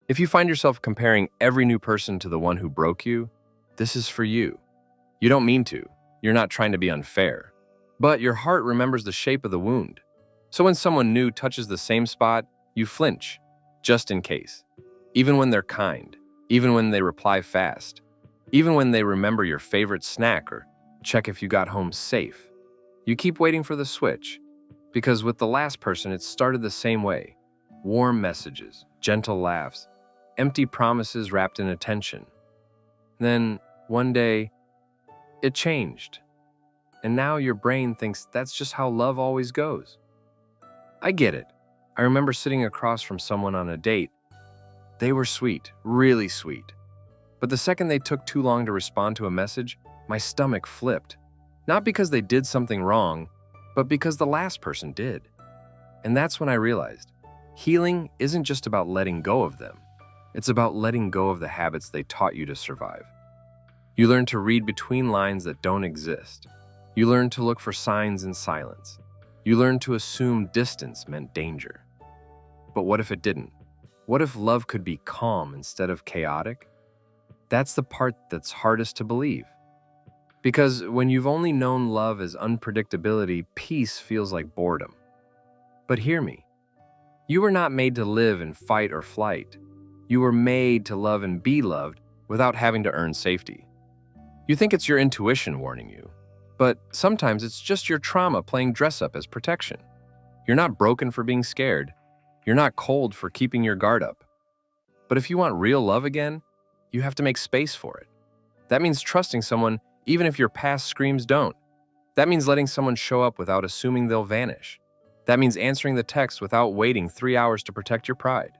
If you find yourself comparing every new person to the one who broke you, this is for you. You don't mean to. You're not trying to be unfair. But your heart remembers the shape of the wound. So when someone new touches the same spot, you flinch, just in case. Even when they're kind, even when they reply fast, even when they remember your favorite snack or check if you got home safe. You keep waiting for the switch, because with the last person it started the same way. Warm messages, gentle laughs, empty promises wrapped in attention. Then, one day, it changed. And now your brain thinks that's just how love always goes. I get it. I remember sitting across from someone on a date. They were sweet, really sweet. But the second they took too long to respond to a message, my stomach flipped. Not because they did something wrong, but because the last person did. And that's when I realized, healing isn't just about letting go of them. It's about letting go of the habits they taught you to survive. You learn to read between lines that don't exist. You learn to look for signs in silence. You learn to assume distance meant danger. But what if it didn't? What if love could be calm instead of chaotic? That's the part that's hardest to believe. Because when you've only known love as unpredictability, peace feels like boredom. But hear me. You were not made to live in fight or flight. You were made to love and be loved without having to earn safety. You think it's your intuition warning you, but sometimes it's just your trauma playing dress-up as protection. You're not broken for being scared. You're not cold for keeping your guard up. But if you want real love again, you have to make space for it. That means trusting someone even if your past screams don't. That means letting someone show up without assuming they'll vanish. That means answering the text without waiting 3 hours to protect your pride.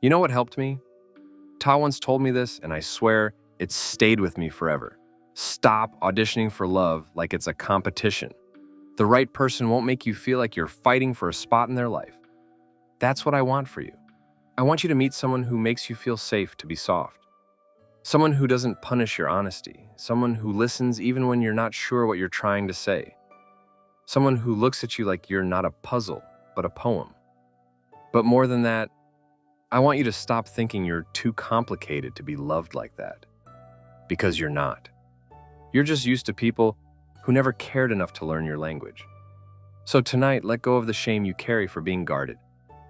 You know what helped me? Ta once told me this, and I swear it stayed with me forever. Stop auditioning for love like it's a competition. The right person won't make you feel like you're fighting for a spot in their life. That's what I want for you. I want you to meet someone who makes you feel safe to be soft. Someone who doesn't punish your honesty. Someone who listens even when you're not sure what you're trying to say. Someone who looks at you like you're not a puzzle, but a poem. But more than that, I want you to stop thinking you're too complicated to be loved like that. Because you're not. You're just used to people who never cared enough to learn your language. So tonight, let go of the shame you carry for being guarded.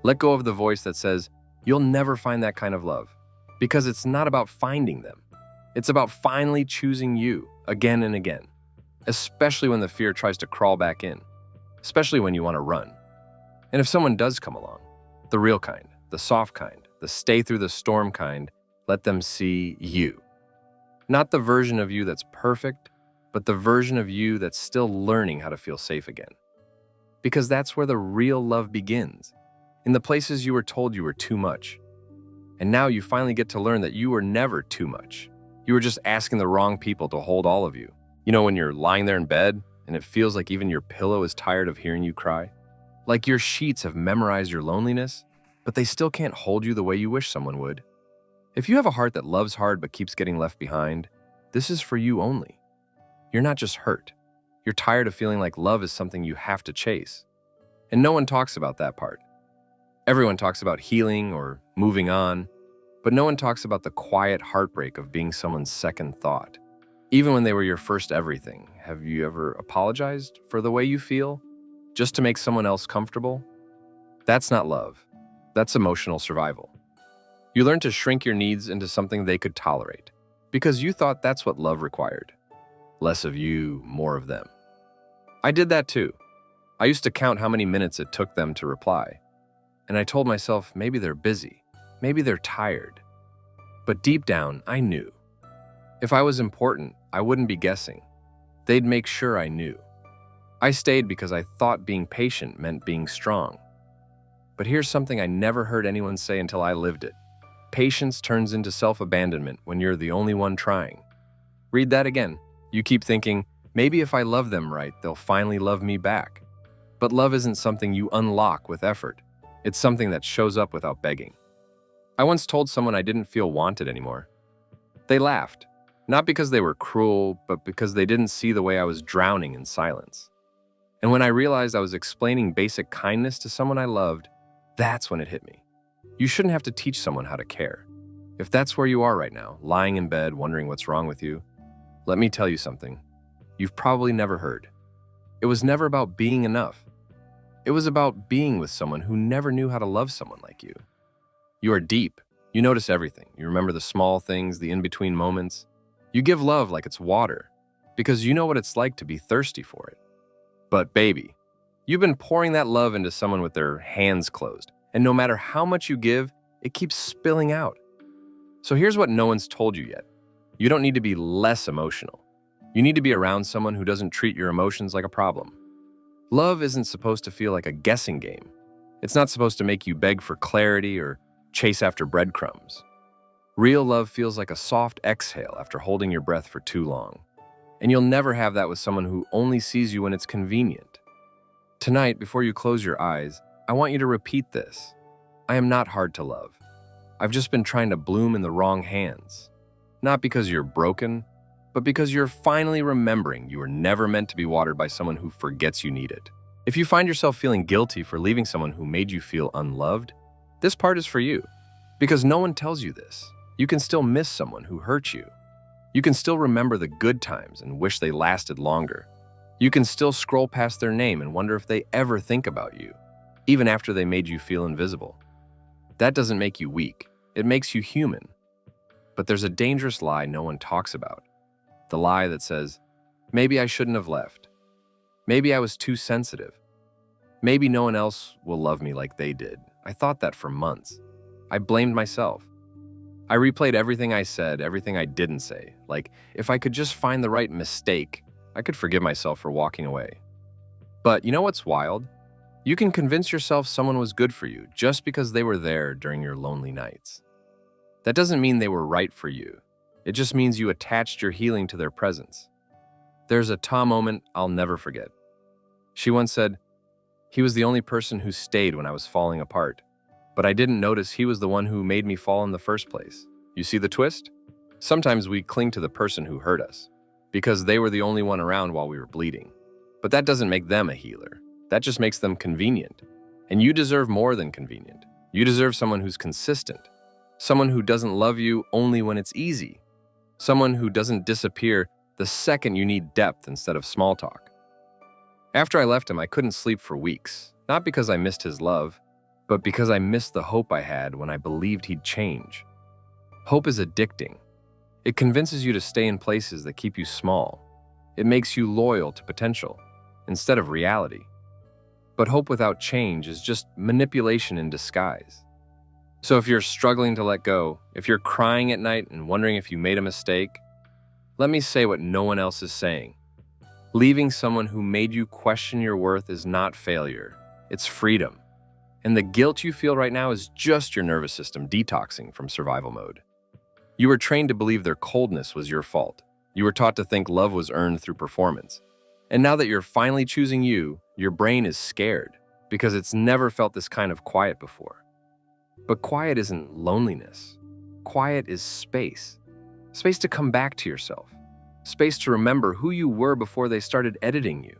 Let go of the voice that says, you'll never find that kind of love. Because it's not about finding them. It's about finally choosing you again and again. Especially when the fear tries to crawl back in. Especially when you want to run. And if someone does come along, the real kind, the soft kind, the stay through the storm kind, let them see you. Not the version of you that's perfect, but the version of you that's still learning how to feel safe again. Because that's where the real love begins. In the places you were told you were too much. And now you finally get to learn that you were never too much. You were just asking the wrong people to hold all of you. You know when you're lying there in bed and it feels like even your pillow is tired of hearing you cry? Like your sheets have memorized your loneliness, but they still can't hold you the way you wish someone would. If you have a heart that loves hard but keeps getting left behind, this is for you only. You're not just hurt. You're tired of feeling like love is something you have to chase. And no one talks about that part. Everyone talks about healing or moving on, but no one talks about the quiet heartbreak of being someone's second thought. Even when they were your first everything, have you ever apologized for the way you feel just to make someone else comfortable? That's not love. That's emotional survival. You learn to shrink your needs into something they could tolerate because you thought that's what love required. Less of you, more of them. I did that too. I used to count how many minutes it took them to reply. And I told myself, maybe they're busy. Maybe they're tired. But deep down, I knew. If I was important, I wouldn't be guessing. They'd make sure I knew. I stayed because I thought being patient meant being strong. But here's something I never heard anyone say until I lived it. Patience turns into self-abandonment when you're the only one trying. Read that again. You keep thinking, maybe if I love them right, they'll finally love me back. But love isn't something you unlock with effort. It's something that shows up without begging. I once told someone I didn't feel wanted anymore. They laughed, not because they were cruel, but because they didn't see the way I was drowning in silence. And when I realized I was explaining basic kindness to someone I loved, that's when it hit me. You shouldn't have to teach someone how to care. If that's where you are right now, lying in bed wondering what's wrong with you, let me tell you something you've probably never heard. It was never about being enough. It was about being with someone who never knew how to love someone like you. You are deep. You notice everything. You remember the small things, the in-between moments. You give love like it's water, because you know what it's like to be thirsty for it. But baby, you've been pouring that love into someone with their hands closed, and no matter how much you give, it keeps spilling out. So here's what no one's told you yet. You don't need to be less emotional. You need to be around someone who doesn't treat your emotions like a problem. Love isn't supposed to feel like a guessing game. It's not supposed to make you beg for clarity or chase after breadcrumbs. Real love feels like a soft exhale after holding your breath for too long. And you'll never have that with someone who only sees you when it's convenient. Tonight, before you close your eyes, I want you to repeat this. I am not hard to love. I've just been trying to bloom in the wrong hands. Not because you're broken, but because you're finally remembering you were never meant to be watered by someone who forgets you need it. If you find yourself feeling guilty for leaving someone who made you feel unloved, this part is for you. Because no one tells you this. You can still miss someone who hurt you. You can still remember the good times and wish they lasted longer. You can still scroll past their name and wonder if they ever think about you, even after they made you feel invisible. That doesn't make you weak. It makes you human. But there's a dangerous lie no one talks about. The lie that says, maybe I shouldn't have left. Maybe I was too sensitive. Maybe no one else will love me like they did. I thought that for months. I blamed myself. I replayed everything I said, everything I didn't say. Like, if I could just find the right mistake, I could forgive myself for walking away. But you know what's wild? You can convince yourself someone was good for you just because they were there during your lonely nights. That doesn't mean they were right for you. It just means you attached your healing to their presence. There's a Ta moment I'll never forget. She once said, "He was the only person who stayed when I was falling apart. But I didn't notice he was the one who made me fall in the first place." You see the twist? Sometimes we cling to the person who hurt us because they were the only one around while we were bleeding. But that doesn't make them a healer. That just makes them convenient. And you deserve more than convenient. You deserve someone who's consistent. Someone who doesn't love you only when it's easy. Someone who doesn't disappear the second you need depth instead of small talk. After I left him, I couldn't sleep for weeks. Not because I missed his love, but because I missed the hope I had when I believed he'd change. Hope is addicting. It convinces you to stay in places that keep you small. It makes you loyal to potential instead of reality. But hope without change is just manipulation in disguise. So if you're struggling to let go, if you're crying at night and wondering if you made a mistake, let me say what no one else is saying. Leaving someone who made you question your worth is not failure. It's freedom. And the guilt you feel right now is just your nervous system detoxing from survival mode. You were trained to believe their coldness was your fault. You were taught to think love was earned through performance. And now that you're finally choosing you, your brain is scared because it's never felt this kind of quiet before. But quiet isn't loneliness. Quiet is space. Space to come back to yourself. Space to remember who you were before they started editing you.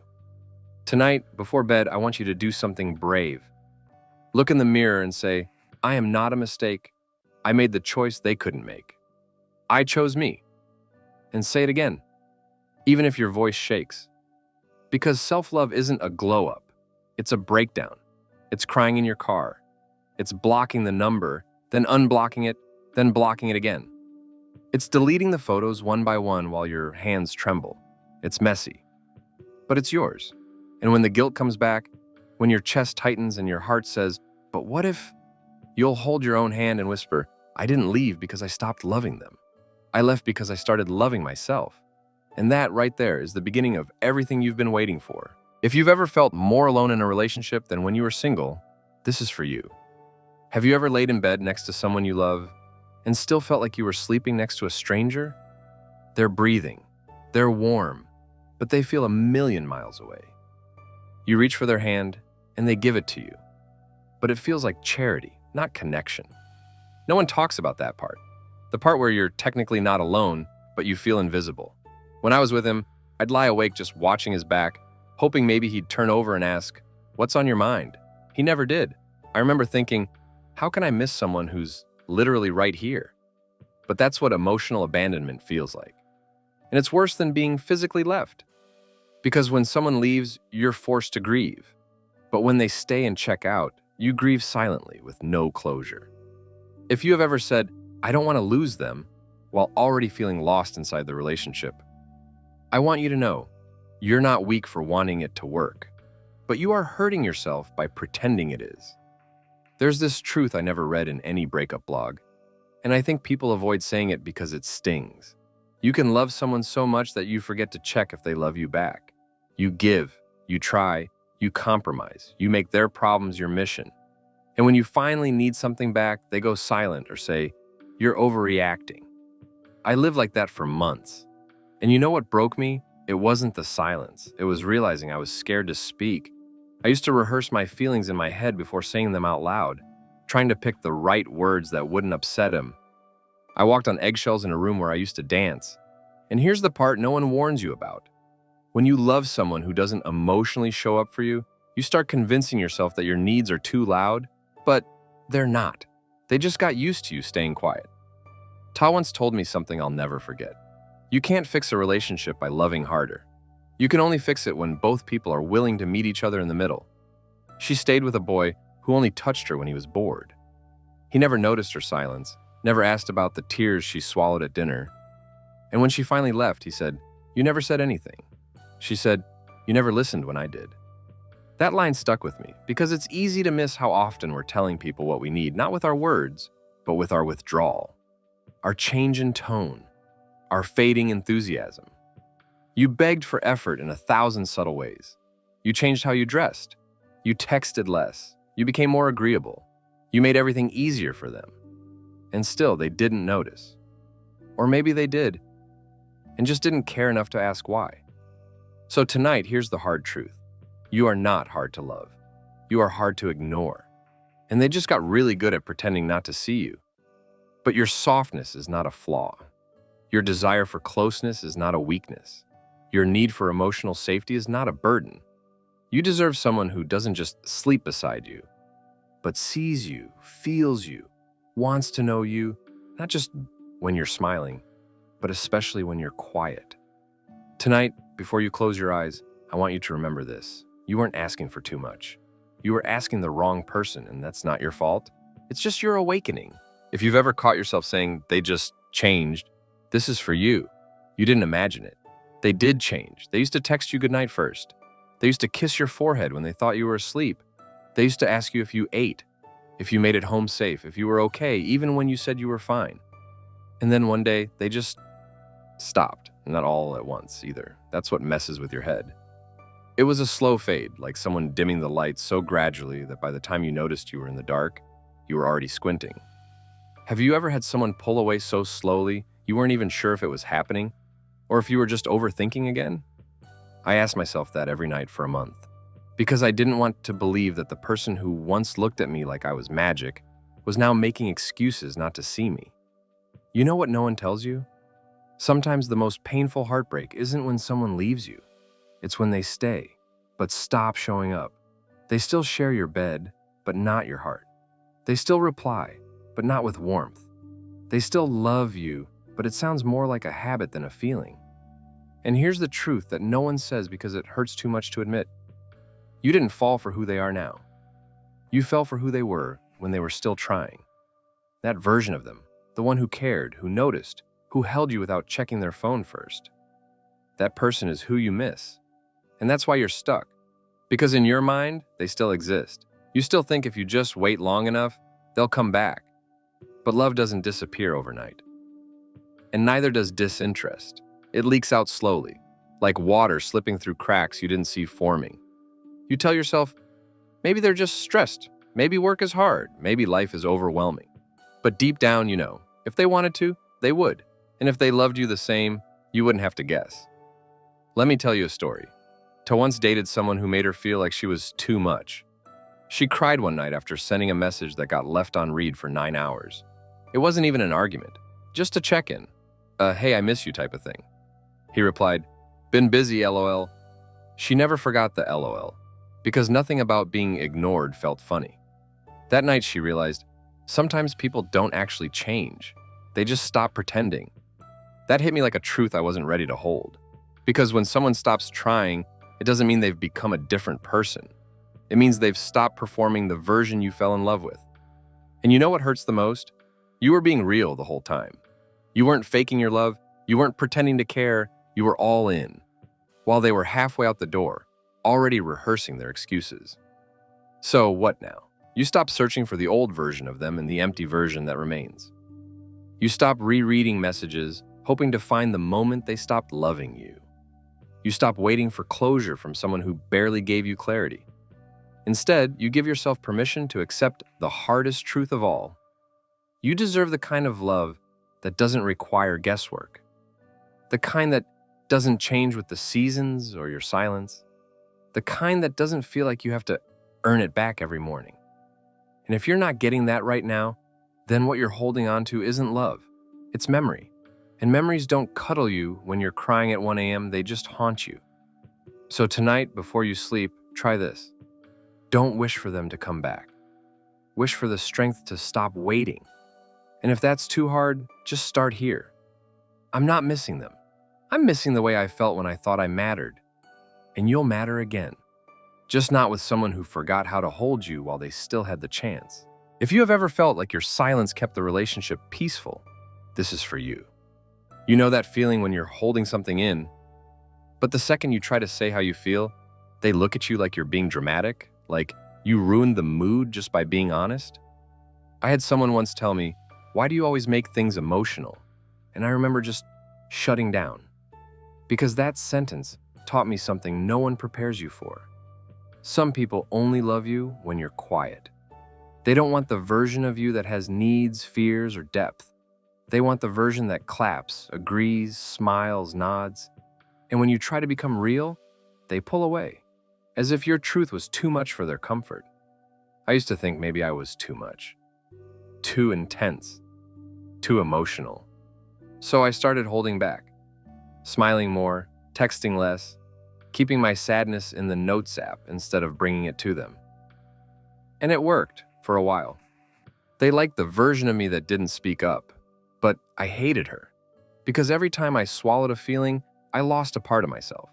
Tonight, before bed, I want you to do something brave. Look in the mirror and say, I am not a mistake. I made the choice they couldn't make. I chose me. And say it again, even if your voice shakes. Because self-love isn't a glow-up. It's a breakdown. It's crying in your car. It's blocking the number, then unblocking it, then blocking it again. It's deleting the photos one by one while your hands tremble. It's messy, but it's yours. And when the guilt comes back, when your chest tightens and your heart says, but what if? You'll hold your own hand and whisper, I didn't leave because I stopped loving them. I left because I started loving myself. And that right there is the beginning of everything you've been waiting for. If you've ever felt more alone in a relationship than when you were single, this is for you. Have you ever laid in bed next to someone you love and still felt like you were sleeping next to a stranger? They're breathing, they're warm, but they feel a million miles away. You reach for their hand and they give it to you. But it feels like charity, not connection. No one talks about that part. The part where you're technically not alone, but you feel invisible. When I was with him, I'd lie awake just watching his back, hoping maybe he'd turn over and ask, what's on your mind? He never did. I remember thinking, How can I miss someone who's literally right here? But that's what emotional abandonment feels like. And it's worse than being physically left. Because when someone leaves, you're forced to grieve. But when they stay and check out, you grieve silently with no closure. If you have ever said, "I don't want to lose them," while already feeling lost inside the relationship, I want you to know, you're not weak for wanting it to work, but you are hurting yourself by pretending it is. There's this truth I never read in any breakup blog, and I think people avoid saying it because it stings. You can love someone so much that you forget to check if they love you back. You give, you try, you compromise, you make their problems your mission. And when you finally need something back, they go silent or say, "You're overreacting." I lived like that for months. And you know what broke me? It wasn't the silence. It was realizing I was scared to speak. I used to rehearse my feelings in my head before saying them out loud, trying to pick the right words that wouldn't upset him. I walked on eggshells in a room where I used to dance. And here's the part no one warns you about. When you love someone who doesn't emotionally show up for you, you start convincing yourself that your needs are too loud, but they're not. They just got used to you staying quiet. Ta once told me something I'll never forget. You can't fix a relationship by loving harder. You can only fix it when both people are willing to meet each other in the middle. She stayed with a boy who only touched her when he was bored. He never noticed her silence, never asked about the tears she swallowed at dinner. And when she finally left, he said, "You never said anything." She said, "You never listened when I did." That line stuck with me because it's easy to miss how often we're telling people what we need, not with our words, but with our withdrawal, our change in tone, our fading enthusiasm. You begged for effort in 1,000 subtle ways. You changed how you dressed. You texted less. You became more agreeable. You made everything easier for them. And still, they didn't notice. Or maybe they did, and just didn't care enough to ask why. So tonight, here's the hard truth. You are not hard to love. You are hard to ignore. And they just got really good at pretending not to see you. But your softness is not a flaw. Your desire for closeness is not a weakness. Your need for emotional safety is not a burden. You deserve someone who doesn't just sleep beside you, but sees you, feels you, wants to know you, not just when you're smiling, but especially when you're quiet. Tonight, before you close your eyes, I want you to remember this. You weren't asking for too much. You were asking the wrong person, and that's not your fault. It's just your awakening. If you've ever caught yourself saying, "They just changed," this is for you. You didn't imagine it. They did change. They used to text you goodnight first. They used to kiss your forehead when they thought you were asleep. They used to ask you if you ate, if you made it home safe, if you were okay, even when you said you were fine. And then one day, they just stopped. Not all at once, either. That's what messes with your head. It was a slow fade, like someone dimming the lights so gradually that by the time you noticed you were in the dark, you were already squinting. Have you ever had someone pull away so slowly you weren't even sure if it was happening, or if you were just overthinking again? I asked myself that every night for a month, because I didn't want to believe that the person who once looked at me like I was magic was now making excuses not to see me. You know what no one tells you? Sometimes the most painful heartbreak isn't when someone leaves you. It's when they stay, but stop showing up. They still share your bed, but not your heart. They still reply, but not with warmth. They still love you, but it sounds more like a habit than a feeling. And here's the truth that no one says because it hurts too much to admit. You didn't fall for who they are now. You fell for who they were when they were still trying. That version of them, the one who cared, who noticed, who held you without checking their phone first. That person is who you miss. And that's why you're stuck. Because in your mind, they still exist. You still think if you just wait long enough, they'll come back. But love doesn't disappear overnight. And neither does disinterest. It leaks out slowly, like water slipping through cracks you didn't see forming. You tell yourself, maybe they're just stressed, maybe work is hard, maybe life is overwhelming. But deep down, you know, if they wanted to, they would. And if they loved you the same, you wouldn't have to guess. Let me tell you a story. Ta once dated someone who made her feel like she was too much. She cried one night after sending a message that got left on read for 9 hours. It wasn't even an argument, just a check-in. Hey, I miss you type of thing. He replied, "Been busy, LOL." She never forgot the LOL, because nothing about being ignored felt funny. That night she realized, Sometimes people don't actually change. They just stop pretending. That hit me like a truth I wasn't ready to hold. Because when someone stops trying, it doesn't mean they've become a different person. It means they've stopped performing the version you fell in love with. And you know what hurts the most? You were being real the whole time. You weren't faking your love. You weren't pretending to care. You were all in. While they were halfway out the door, already rehearsing their excuses. So what now? You stop searching for the old version of them and the empty version that remains. You stop rereading messages, hoping to find the moment they stopped loving you. You stop waiting for closure from someone who barely gave you clarity. Instead, you give yourself permission to accept the hardest truth of all. You deserve the kind of love that doesn't require guesswork. The kind that doesn't change with the seasons or your silence. The kind that doesn't feel like you have to earn it back every morning. And if you're not getting that right now, then what you're holding on to isn't love. It's memory. And memories don't cuddle you when you're crying at 1 a.m., they just haunt you. So tonight, before you sleep, try this. Don't wish for them to come back. Wish for the strength to stop waiting. And if that's too hard, just start here. I'm not missing them. I'm missing the way I felt when I thought I mattered. And you'll matter again. Just not with someone who forgot how to hold you while they still had the chance. If you have ever felt like your silence kept the relationship peaceful, this is for you. You know that feeling when you're holding something in, but the second you try to say how you feel, they look at you like you're being dramatic, like you ruined the mood just by being honest? I had someone once tell me, "Why do you always make things emotional?" And I remember just shutting down. Because that sentence taught me something no one prepares you for. Some people only love you when you're quiet. They don't want the version of you that has needs, fears, or depth. They want the version that claps, agrees, smiles, nods. And when you try to become real, they pull away, as if your truth was too much for their comfort. I used to think maybe I was too much, too intense, too emotional. So I started holding back, smiling more, texting less, keeping my sadness in the Notes app instead of bringing it to them. And it worked for a while. They liked the version of me that didn't speak up, but I hated her. Because every time I swallowed a feeling, I lost a part of myself.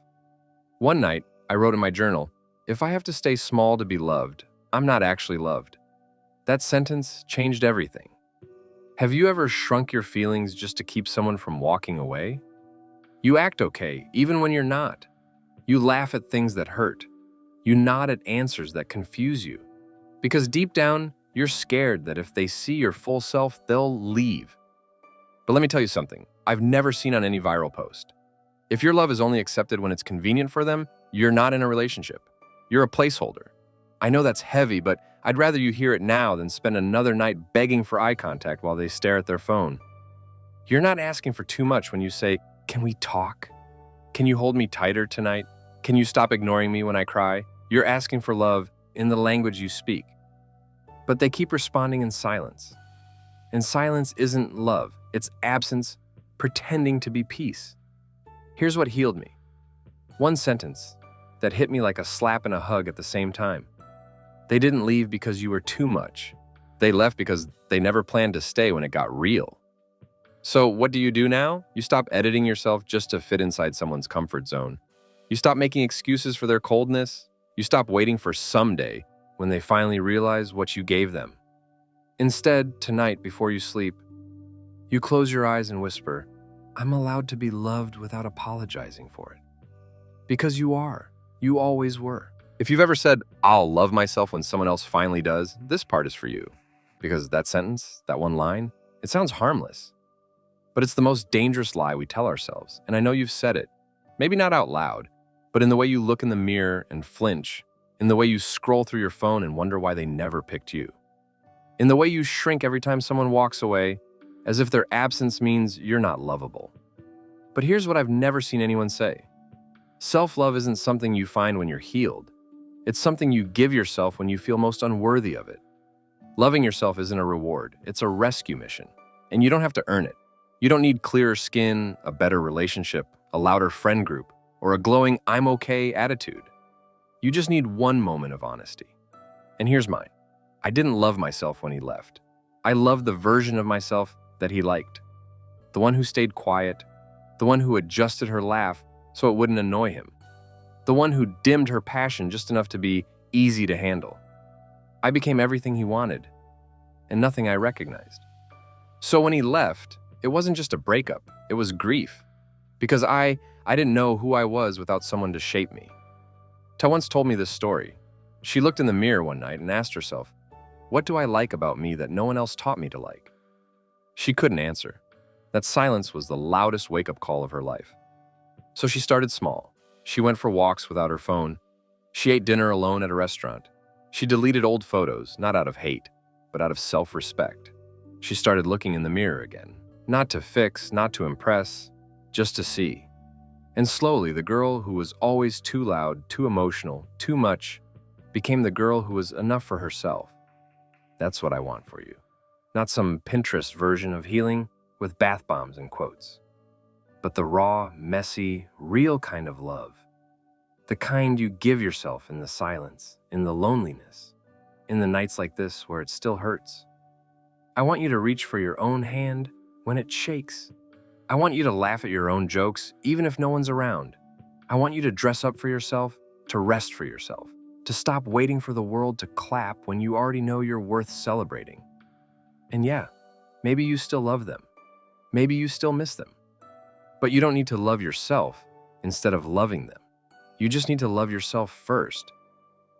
One night, I wrote in my journal, "If I have to stay small to be loved, I'm not actually loved." That sentence changed everything. Have you ever shrunk your feelings just to keep someone from walking away? You act okay, even when you're not. You laugh at things that hurt. You nod at answers that confuse you. Because deep down, you're scared that if they see your full self, they'll leave. But let me tell you something I've never seen on any viral post. If your love is only accepted when it's convenient for them, you're not in a relationship. You're a placeholder. I know that's heavy, but I'd rather you hear it now than spend another night begging for eye contact while they stare at their phone. You're not asking for too much when you say, "Can we talk? Can you hold me tighter tonight? Can you stop ignoring me when I cry?" You're asking for love in the language you speak. But they keep responding in silence. And silence isn't love. It's absence pretending to be peace. Here's what healed me. One sentence that hit me like a slap and a hug at the same time. They didn't leave because you were too much. They left because they never planned to stay when it got real. So what do you do now? You stop editing yourself just to fit inside someone's comfort zone. You stop making excuses for their coldness. You stop waiting for someday when they finally realize what you gave them. Instead, tonight before you sleep, you close your eyes and whisper, "I'm allowed to be loved without apologizing for it." Because you are. You always were. If you've ever said, "I'll love myself when someone else finally does," this part is for you. Because that sentence, that one line, it sounds harmless. But it's the most dangerous lie we tell ourselves. And I know you've said it. Maybe not out loud, but in the way you look in the mirror and flinch, in the way you scroll through your phone and wonder why they never picked you, in the way you shrink every time someone walks away, as if their absence means you're not lovable. But here's what I've never seen anyone say. Self-love isn't something you find when you're healed. It's something you give yourself when you feel most unworthy of it. Loving yourself isn't a reward, it's a rescue mission. And you don't have to earn it. You don't need clearer skin, a better relationship, a louder friend group, or a glowing "I'm okay" attitude. You just need one moment of honesty. And here's mine. I didn't love myself when he left. I loved the version of myself that he liked. The one who stayed quiet, the one who adjusted her laugh so it wouldn't annoy him, the one who dimmed her passion just enough to be easy to handle. I became everything he wanted, and nothing I recognized. So when he left, it wasn't just a breakup, it was grief. Because I didn't know who I was without someone to shape me. Ta once told me this story. She looked in the mirror one night and asked herself, what do I like about me that no one else taught me to like? She couldn't answer. That silence was the loudest wake-up call of her life. So she started small. She went for walks without her phone. She ate dinner alone at a restaurant. She deleted old photos, not out of hate, but out of self-respect. She started looking in the mirror again. Not to fix, not to impress, just to see. And slowly, the girl who was always too loud, too emotional, too much, became the girl who was enough for herself. That's what I want for you. Not some Pinterest version of healing with bath bombs and quotes, but the raw, messy, real kind of love. The kind you give yourself in the silence, in the loneliness, in the nights like this where it still hurts. I want you to reach for your own hand when it shakes. I want you to laugh at your own jokes, even if no one's around. I want you to dress up for yourself, to rest for yourself, to stop waiting for the world to clap when you already know you're worth celebrating. And yeah, maybe you still love them. Maybe you still miss them. But you don't need to love yourself instead of loving them. You just need to love yourself first.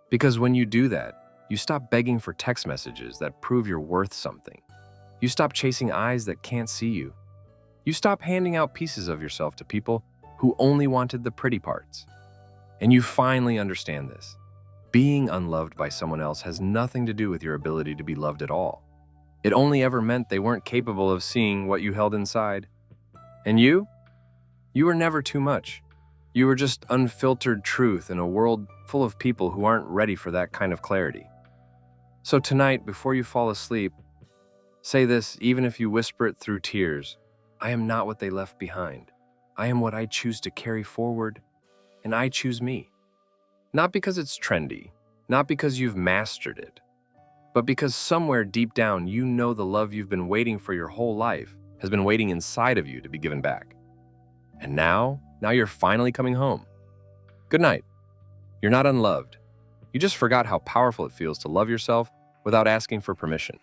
Because when you do that, you stop begging for text messages that prove you're worth something. You stop chasing eyes that can't see you. You stop handing out pieces of yourself to people who only wanted the pretty parts. And you finally understand this. Being unloved by someone else has nothing to do with your ability to be loved at all. It only ever meant they weren't capable of seeing what you held inside. And you were never too much. You were just unfiltered truth in a world full of people who aren't ready for that kind of clarity. So tonight, before you fall asleep, say this, even if you whisper it through tears. I am not what they left behind. I am what I choose to carry forward, and I choose me. Not because it's trendy, not because you've mastered it, but because somewhere deep down you know the love you've been waiting for your whole life has been waiting inside of you to be given back. And now you're finally coming home. Good night. You're not unloved. You just forgot how powerful it feels to love yourself without asking for permission.